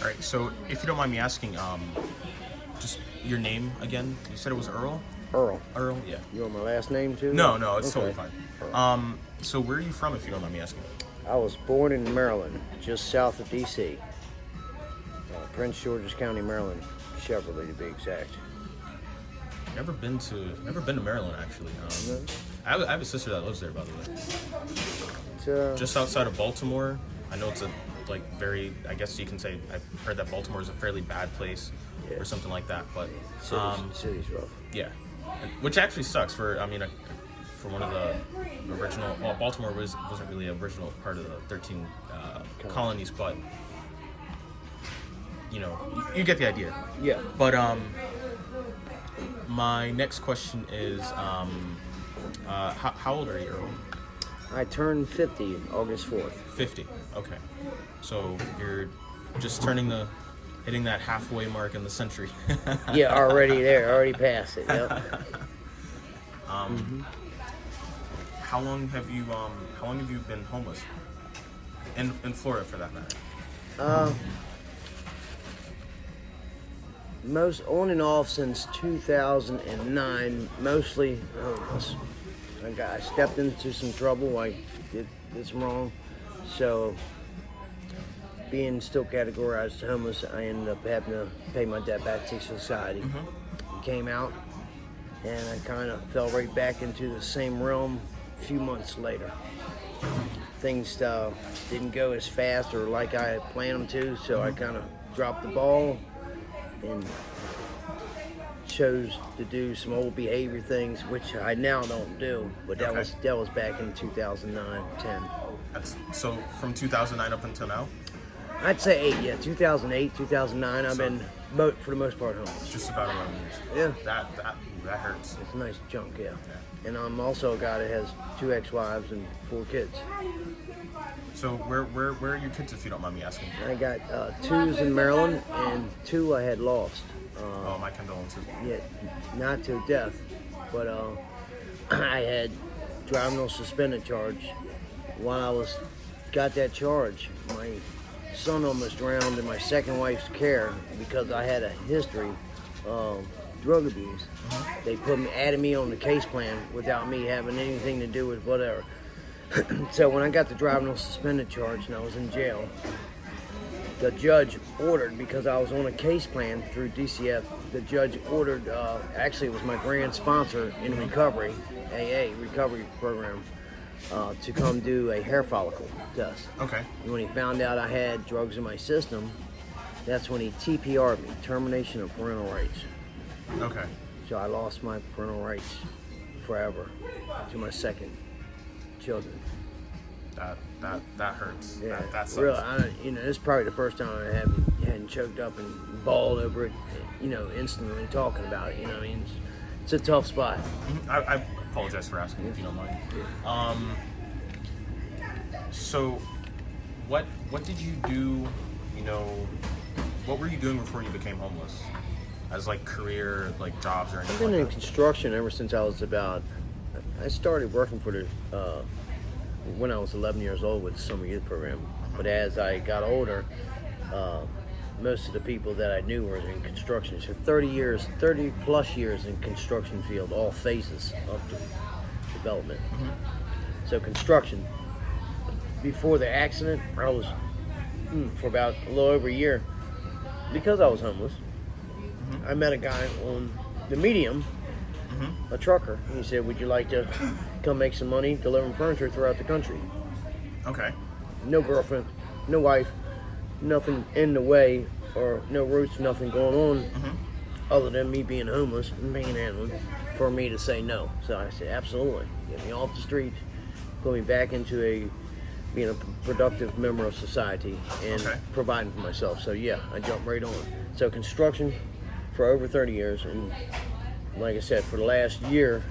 All right. So, if you don't mind me asking, just your name again. You said it was Earl. Earl. Earl. Yeah. You want my last name too? No, no, it's Okay. totally fine. So where are you from, if you don't mind me asking? I was born in Maryland, just south of D.C. Prince George's County, Maryland, Cheverly to be exact. Never been to Maryland actually. No? I have a sister that lives there, by the way. It's, Just outside of Baltimore. I know it's a very. I guess you can say I've heard that Baltimore is a fairly bad place Yeah. or something like that. But city's rough. yeah, which actually sucks for for one of the original. Well, Baltimore wasn't really an original part of the 13 colonies, but you get the idea. Yeah. But my next question is, how old are you, Earl? I turned 50 August 4th. 50. Okay. So you're just hitting that halfway mark in the century. Yeah, already there, already past it. Yep. How long have you been homeless? In Florida, for that matter. Most on and off since 2009, mostly homeless. I stepped into some trouble. I did some wrong, so being still categorized as homeless, I ended up having to pay my debt back to society. Came out, and I kind of fell right back into the same realm a few months later. Things didn't go as fast or like I had planned them to, so I kind of dropped the ball and chose to do some old behavior things, which I now don't do. But that was back in 2009, 10. So from 2009 up until now? I'd say 8, yeah. 2008, 2009, I've been, for the most part, homeless. Just about 11 years. Yeah. That hurts. It's a nice chunk, yeah. And I'm also a guy that has 2 ex-wives and 4 kids. So where are your kids, if you don't mind me asking? I got 2's in Maryland, and 2 I had lost. My condolences. Yeah, not to death, but I had driving on suspended charge. While I got that charge, my son almost drowned in my second wife's care because I had a history of drug abuse. They added me on the case plan without me having anything to do with whatever. So when I got the driving on suspended charge and I was in jail, the judge ordered, because I was on a case plan through DCF, the judge ordered, actually it was my grand sponsor in recovery, AA, recovery program, to come do a hair follicle test. Okay. And when he found out I had drugs in my system, that's when he TPR'd me, termination of parental rights. Okay. So I lost my parental rights forever to my second children. That hurts. Yeah, that sucks. Really, this is probably the first time I hadn't choked up and bawled over it, instantly talking about it. I mean, it's a tough spot. I apologize for asking, if you don't mind. So, what did you do? What were you doing before you became homeless? As career, jobs or anything? I've been like in that? construction ever since I was I started working for when I was 11 years old with the summer youth program. But as I got older, most of the people that I knew were in construction. So 30 plus years in construction field, all phases of the development. So construction. Before the accident, I was for about a little over a year, because I was homeless. I met a guy on the medium, a trucker, and he said, "Would you like to come make some money delivering furniture throughout the country?" Okay. No girlfriend, no wife, nothing in the way, or no roots, nothing going on, other than me being homeless and panhandling, for me to say no. So I said, absolutely. Get me off the streets, put me back into being a productive member of society and providing for myself. So yeah, I jumped right on. So construction for over 30 years, and like I said, for the last year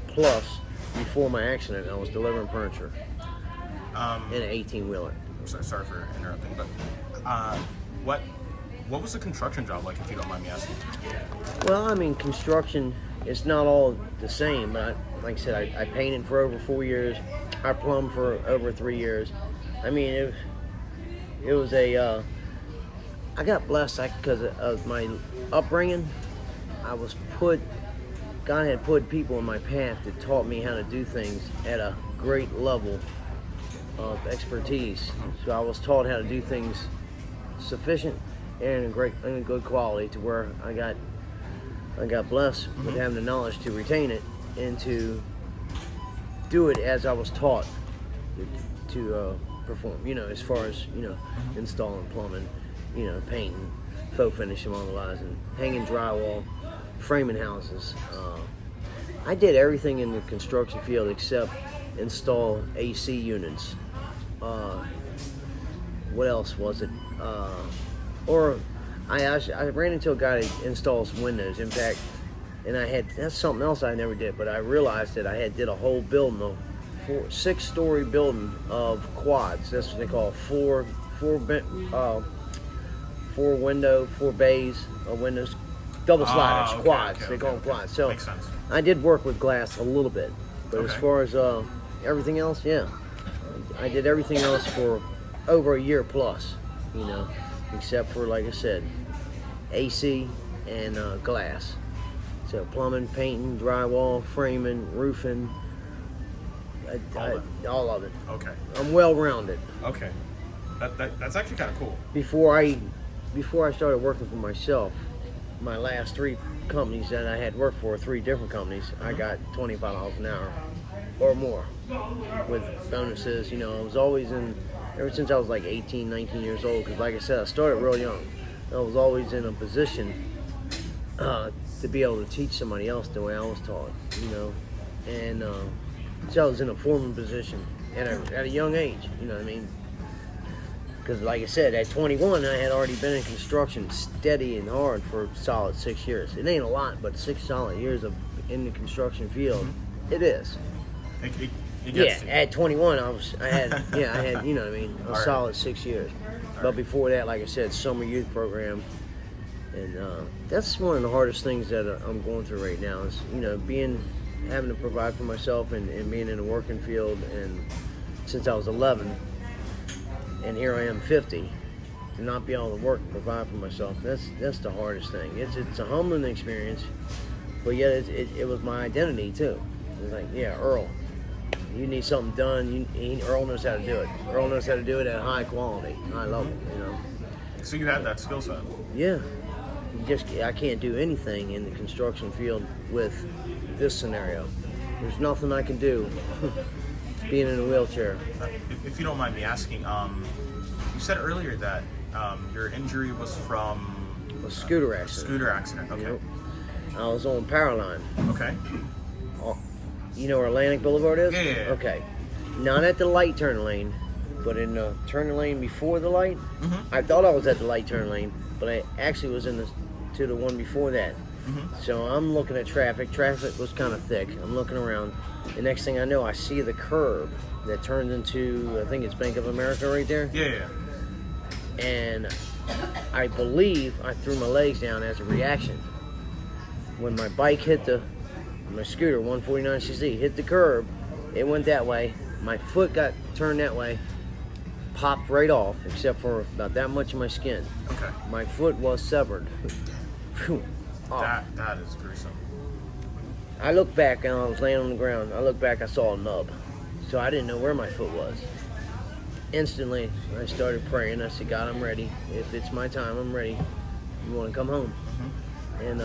plus before my accident, I was delivering furniture in an 18-wheeler. Sorry for interrupting, but what was the construction job like, if you don't mind me asking? Well, I mean, construction, it's not all the same, but like I said, I painted for over 4 years. I plumbed for over 3 years. I mean, it was a I got blessed because of my upbringing. I was put, God had put people in my path that taught me how to do things at a great level of expertise. So I was taught how to do things sufficient and in a good quality to where I got blessed with having the knowledge to retain it and to do it as I was taught to perform. As far as installing plumbing, painting, faux finishing along the lines, and hanging drywall, framing houses. I did everything in the construction field except install AC units. What else was it? I ran into a guy that installs windows. In fact, and that's something else I never did. But I realized that I did a whole building, a 6-story building of quads. That's what they call four bays of windows, double sliders, okay, quads. okay, They call them quads. So makes sense. I did work with glass a little bit, but as far as everything else, yeah, I did everything else for over a year plus, except for, like I said, AC and glass. So plumbing, painting, drywall, framing, roofing, all of it. Okay. I'm well-rounded. Okay. That's actually kind of cool. Before I started working for myself, my last 3 companies that I had worked for, 3 different companies, I got $25 an hour or more with bonuses. I was always ever since I was like 18, 19 years old, because like I said, I started real young. I was always in a position to be able to teach somebody else the way I was taught, and so I was in a foreman position at a young age, you know what I mean? Because like I said, at 21, I had already been in construction steady and hard for a solid 6 years. It ain't a lot, but 6 solid years in the construction field, it is. It gets At 21, I had you know what I mean, a solid 6 years. But before that, like I said, summer youth program, and that's one of the hardest things that I'm going through right now is, having to provide for myself and being in the working field, and since I was 11, and here I am 50, to not be able to work and provide for myself, that's the hardest thing. It's a humbling experience, but yet it was my identity too. It's like, yeah, Earl, you need something done, Earl knows how to do it. Earl knows how to do it at high quality, high level, So you have that skill set. Yeah. I can't do anything in the construction field with this scenario. There's nothing I can do being in a wheelchair. If you don't mind me asking, you said earlier that your injury was from A scooter accident. Scooter accident. Okay. I was on Powerline. Okay. You know where Atlantic Boulevard is? Yeah. Okay. Not at the light turn lane, but in the turn lane before the light. Mm-hmm. I thought I was at the light turn lane, but I actually was to the one before that. Mm-hmm. So I'm looking at traffic. Traffic was kind of thick. I'm looking around. The next thing I know, I see the curb that turns into, I think it's Bank of America right there. Yeah. And I believe I threw my legs down as a reaction. When my bike my scooter, 149cc, hit the curb, it went that way. My foot got turned that way, popped right off, except for about that much of my skin. Okay. My foot was severed. That is gruesome. I looked back and I was laying on the ground. I looked back, I saw a nub. So I didn't know where my foot was. Instantly, I started praying. I said, God, I'm ready. If it's my time, I'm ready. You want to come home? Mm-hmm. And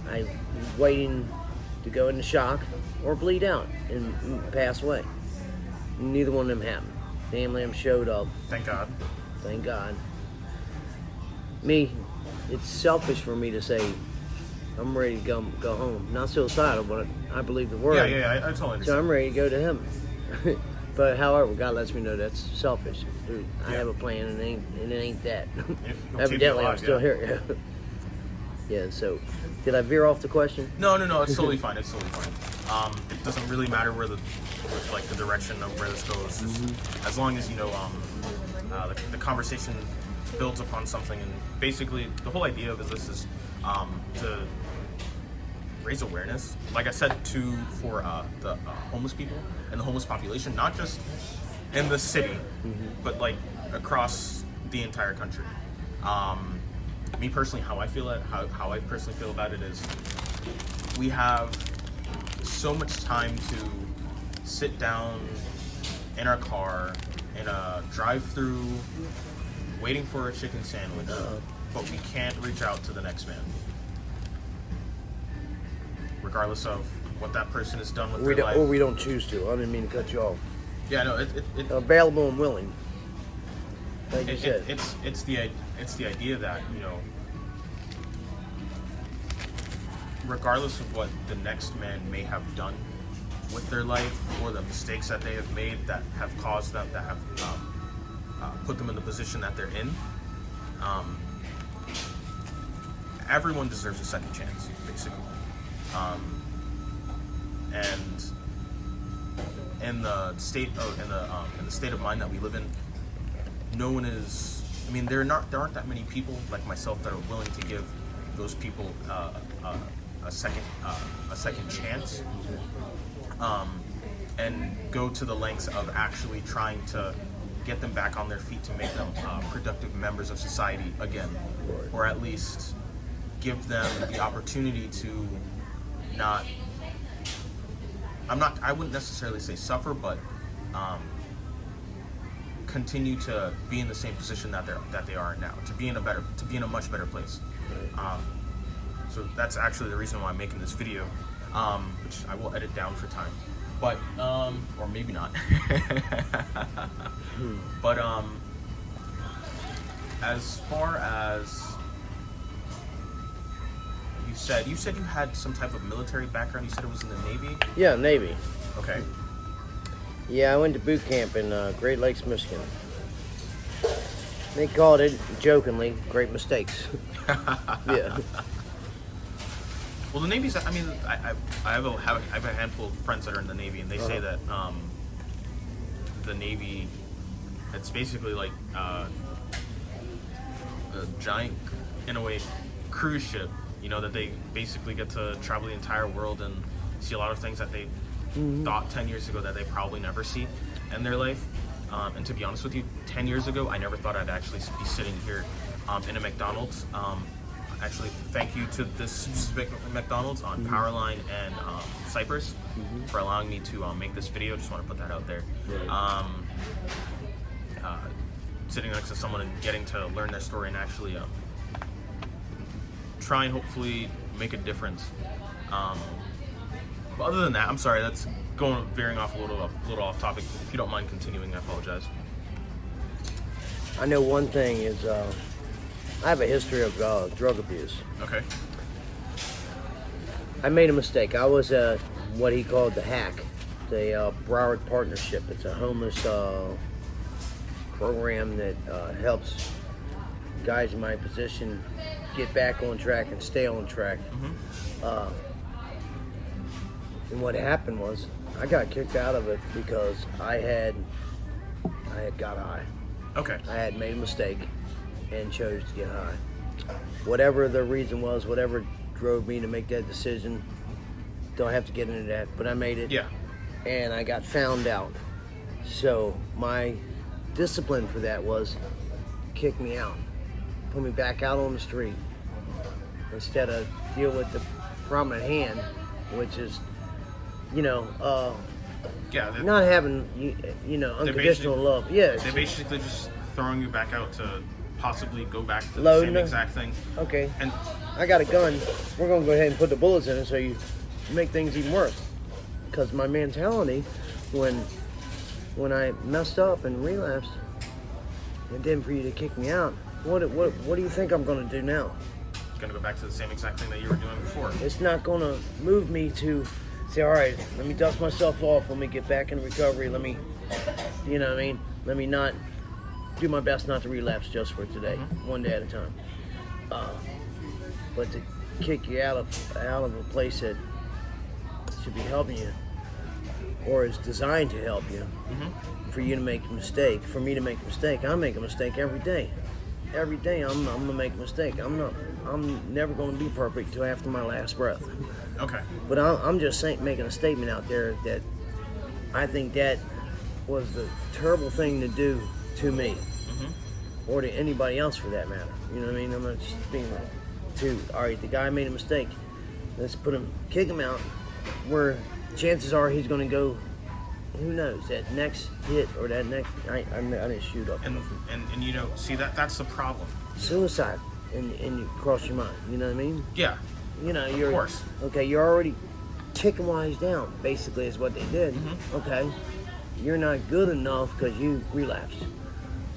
I was waiting to go into shock or bleed out and pass away. Neither one of them happened. Family showed up. Thank God. Thank God. It's selfish for me to say I'm ready to go home. Not suicidal, but I believe the word. Yeah, I totally understand. So I'm ready to go to heaven. But however, God lets me know that's selfish. Dude, I have a plan and it ain't that. Evidently, I'm still here. Yeah, so did I veer off the question? No, it's totally fine. It's totally fine. It doesn't really matter where the direction of where this goes. Just as long as the conversation builds upon something, and basically the whole idea of this is to raise awareness. Like I said, for the homeless people and the homeless population, not just in the city, but like across the entire country. Me personally, how I personally feel about it is, we have so much time to sit down in our car in a drive-through, waiting for a chicken sandwich, but we can't reach out to the next man, regardless of what that person has done with their life. Or we don't choose to. I didn't mean to cut you off. Yeah, no, Available and willing. Like you said. It's the idea that, you know, regardless of what the next man may have done with their life, or the mistakes that they have made that have caused them, that have put them in the position that they're in, everyone deserves a second chance, basically. And in the state of mind that we live in, no one is. I mean, there aren't that many people like myself that are willing to give those people a second chance, and go to the lengths of actually trying to get them back on their feet, to make them productive members of society again, or at least give them the opportunity to not. I wouldn't necessarily say suffer, but continue to be in the same position that they are in now, to be in a much better place. So that's actually the reason why I'm making this video, which I will edit down for time, but or maybe not. But as far as you said you had some type of military background. You said it was in the Navy? Yeah, Navy. Okay. Yeah, I went to boot camp in Great Lakes, Michigan. They called it, jokingly, Great Mistakes. Yeah. Well, the Navy's, I mean, I have a handful of friends that are in the Navy, and they say that the Navy, it's basically like a giant, in a way, cruise ship. You know, that they basically get to travel the entire world and see a lot of things that they thought 10 years ago that they probably never see in their life. And to be honest with you, 10 years ago, I never thought I'd actually be sitting here in a McDonald's. Actually, thank you to this specific McDonald's on Powerline and Cypress for allowing me to make this video. Just want to put that out there. Right. Sitting next to someone and getting to learn their story and actually try and hopefully make a difference. But other than that, I'm sorry, that's veering off a little off topic. If you don't mind continuing, I apologize. I know one thing is I have a history of drug abuse. Okay. I made a mistake. I was what he called the HAC, the Broward Partnership. It's a homeless program that helps guys in my position get back on track and stay on track. And what happened was I got kicked out of it because I had got high. Okay. I had made a mistake and chose to get high. Whatever the reason was, whatever drove me to make that decision, don't have to get into that, but I made it. Yeah. And I got found out. So my discipline for that was kick me out. Put me back out on the street instead of deal with the problem at hand, which is, not having, unconditional love. Yeah. They're basically just throwing you back out to possibly go back to the same exact thing. Okay. And I got a gun. We're going to go ahead and put the bullets in it so you make things even worse. Because my mentality, when I messed up and relapsed, and then for you to kick me out, what do you think I'm going to do now? Going to go back to the same exact thing that you were doing before. It's not going to move me to say, all right, let me dust myself off, let me get back in recovery, let me, let me not do my best not to relapse just for today, one day at a time. But to kick you out of a place that should be helping you, or is designed to help you, for you to make a mistake, for me to make a mistake, I make a mistake every day. Every day I'm gonna make a mistake. I'm never gonna be perfect till after my last breath. Okay. But I'm just making a statement out there that I think that was the terrible thing to do to me. or to anybody else for that matter. You know what I mean? I'm not just being like, all right, the guy made a mistake. Let's kick him out, where chances are he's going to go, who knows, that next hit or that next, I didn't shoot up. And you know, see, that's the problem. Suicide, and you cross your mind, you know what I mean? Yeah. You know, Of course. Okay, you're already kicking while he's down, basically is what they did. Okay, you're not good enough because you relapsed.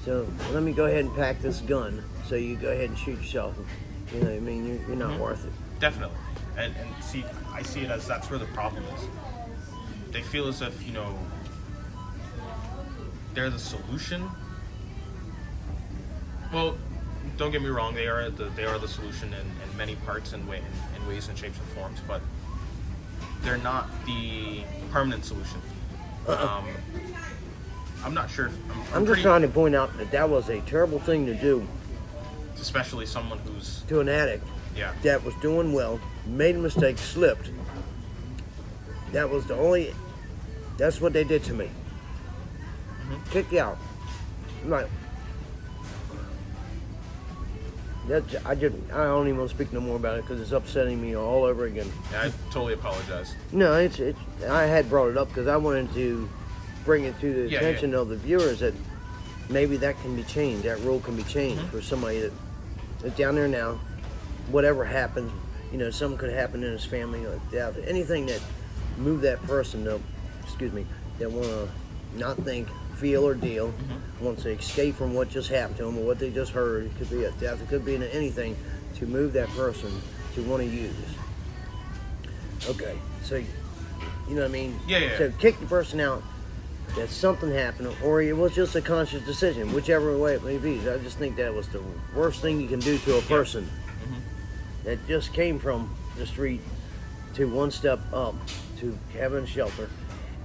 So let me go ahead and pack this gun so you go ahead and shoot yourself. You know what I mean? You're not worth it. Definitely. And see, I see it as that's where the problem is. They feel as if, you know, they're the solution. Well, don't get me wrong, they are the solution in many parts and in ways and shapes and forms, but they're not the permanent solution. I'm not sure. I'm just trying to point out that was a terrible thing to do. Especially someone who's to an addict. Yeah. That was doing well, made a mistake, slipped. That's what they did to me. Kicked you out. Right. I don't even want to speak no more about it because it's upsetting me all over again. Yeah, I totally apologize. No, I had brought it up because I wanted to bring it to the attention of the viewers that maybe that can be changed. That rule can be changed for somebody that's down there now. Whatever happens, you know, something could happen in his family or death. Anything that moved that person to, that want to not think, feel, or deal, wants to escape from what just happened to them or what they just heard. It could be a death, it could be anything to move that person to want to use. Okay, so you know what I mean? Yeah. So kick the person out. That something happened, or it was just a conscious decision, whichever way it may be. I just think that was the worst thing you can do to a person that just came from the street to one step up to having shelter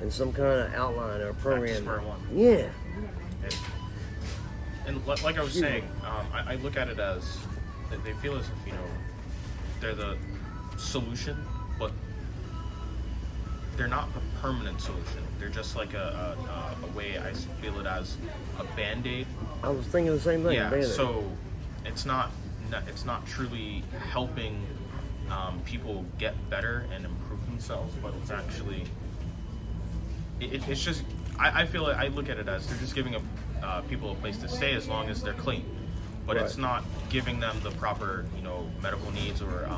and some kind of outline or program. Square one. Yeah. And like I was saying, I look at it as they feel as if, you know, they're the solution, but they're not the permanent solution. They're just like a way, I feel it as a Band-Aid. I was thinking the same thing. Yeah, Band-Aid. so it's not truly helping people get better and improve themselves, but it's actually, it's just, I feel I look at it as they're just giving people a place to stay as long as they're clean, but it's not giving them the proper, you know, medical needs or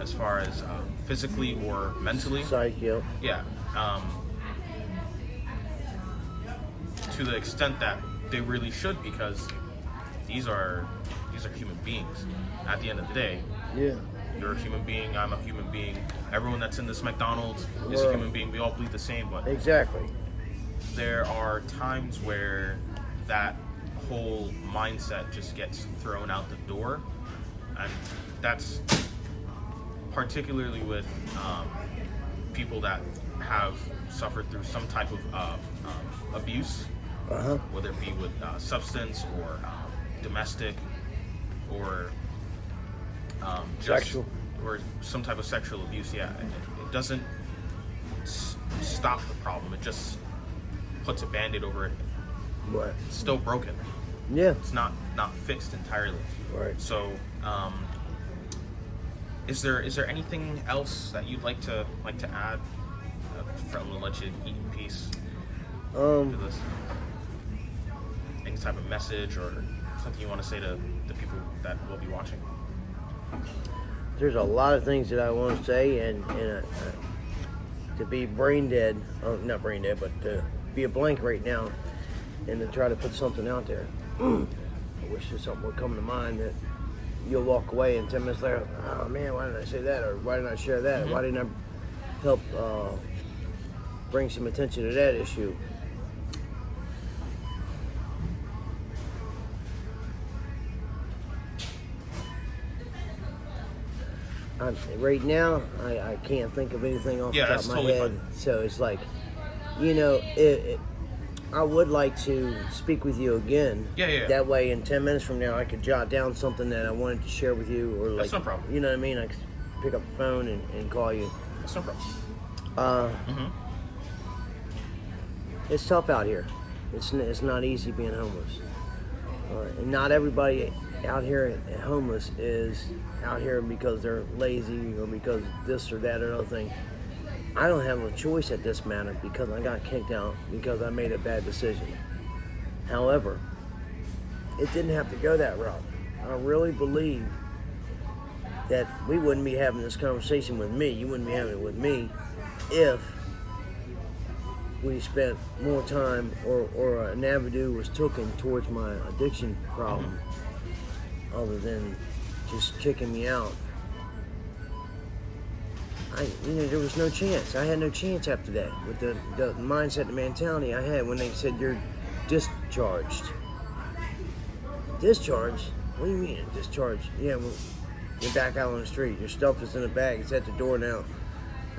as far as physically or mentally. Psych, Yeah. To the extent that they really should, because these are human beings. At the end of the day, you're a human being. I'm a human being. Everyone that's in this McDonald's is a human being. We all bleed the same, but exactly. There are times where that whole mindset just gets thrown out the door, and that's particularly with people that have suffered through some type of abuse, whether it be with substance or domestic or sexual or some type of sexual abuse. Yeah, it doesn't stop the problem. It just puts a Band-Aid over it. Right. It's still broken. Yeah. It's not fixed entirely. Right. So, is there anything else that you'd like to add? I'm gonna let you eat in peace. To this. Any type of message or something you want to say to the people that will be watching? There's a lot of things that I want to say, and to be brain dead, not brain dead, but to be a blank right now, and to try to put something out there. I wish there's something would come to mind that you'll walk away and 10 minutes later, oh man, why didn't I say that, or why didn't I share that, or why didn't I help bring some attention to that issue. Right now, I can't think of anything off the top of my head. Fine. So it's like, you know, I would like to speak with you again. Yeah. That way, in 10 minutes from now, I could jot down something that I wanted to share with you, or like, That's no problem. You know what I mean? I could pick up the phone and call you. That's no problem. It's tough out here. It's not easy being homeless. And not everybody out here homeless is out here because they're lazy or because this or that or other thing. I don't have a choice at this matter because I got kicked out because I made a bad decision. However, it didn't have to go that route. I really believe that we wouldn't be having this conversation with me, you wouldn't be having it with me, if we spent more time or an avenue was taken towards my addiction problem other than just kicking me out. There was no chance. I had no chance after that with the mindset, the mentality I had when they said you're discharged. Discharged? What do you mean discharged? Yeah, well, you're back out on the street. Your stuff is in a bag. It's at the door now.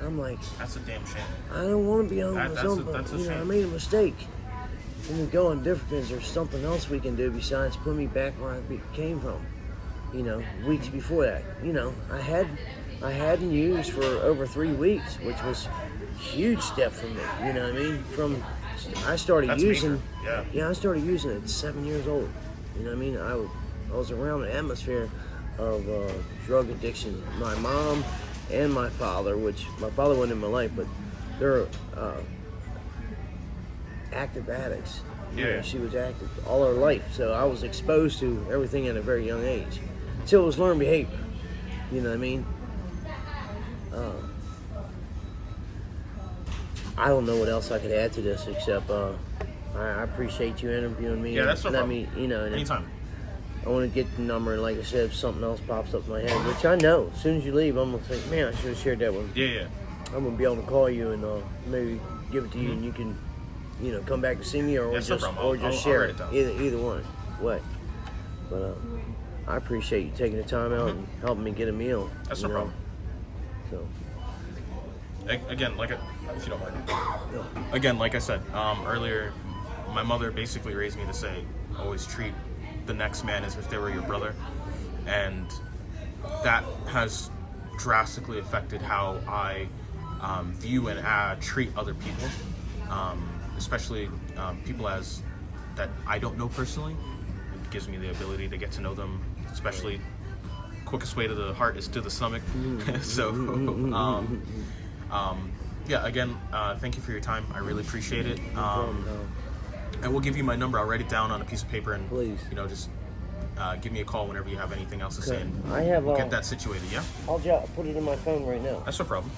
I'm like, That's a damn shame. I don't want to be on my own, but that's a shame. I made a mistake. Let me go in different things. There's something else we can do besides put me back where I came from. Weeks before that. I hadn't used for over 3 weeks, which was a huge step for me. You know what I mean? I started That's using. major. Yeah. I started using it at 7 years old. You know what I mean? I was around an atmosphere of drug addiction. My mom and my father, which my father wasn't in my life, but they're active addicts. Yeah. She was active all her life, so I was exposed to everything at a very young age. Till it was learned behavior. You know what I mean? I don't know what else I could add to this except I appreciate you interviewing me. Yeah, that's no problem. Anytime. Anytime. I want to get the number, and like I said, if something else pops up in my head, which I know, as soon as you leave, I'm going to think, man, I should have shared that one. Yeah. I'm going to be able to call you and maybe give it to you, and you can, come back to see me or Yeah, just, no problem. I'll share write it. it down. Either one. What? But I appreciate you taking the time out and helping me get a meal. That's no problem. So. Again, if you don't mind. No. Again, like I said earlier, my mother basically raised me to say, always treat the next man as if they were your brother, and that has drastically affected how I view and treat other people, especially people that I don't know personally. It gives me the ability to get to know them, especially quickest way to the heart is to the stomach. So yeah, again, thank you for your time. I really appreciate it. I will give you my number. I'll write it down on a piece of paper and Please. Just give me a call whenever you have anything else to say, and I have we'll get that situated. Yeah, I'll put it in my phone right now. that's no problem.